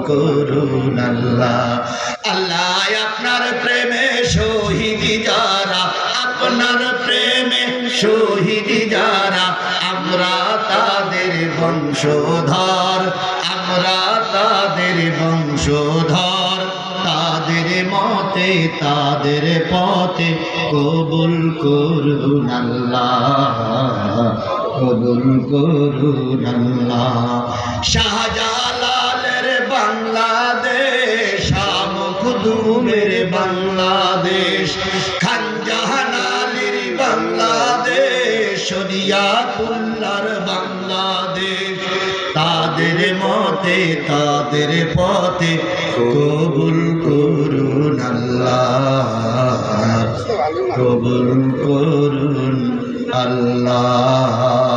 করুন আল্লাহ। আল্লাহ আপনার প্রেমে শহীদ যারা, আপনার প্রেমে শহীদ যারা, আমরা তাদের বংশধর, আমরা তাদের বংশধর। তাদের মতে তাদের পথে কবুল করুন আল্লাহ, কবুল করুন আল্লাহ। শাহজালালের বাংলাদেশ, শাহ মখদুমের বাংলাদেশ, খান জাহান আলীর বাংলাদেশ, শরিয়াতুল্লাহর বাংলাদেশ। তাদের মতে তাদের পথে কবুল করুন আল্লাহ, কবুল করুন আল্লাহ।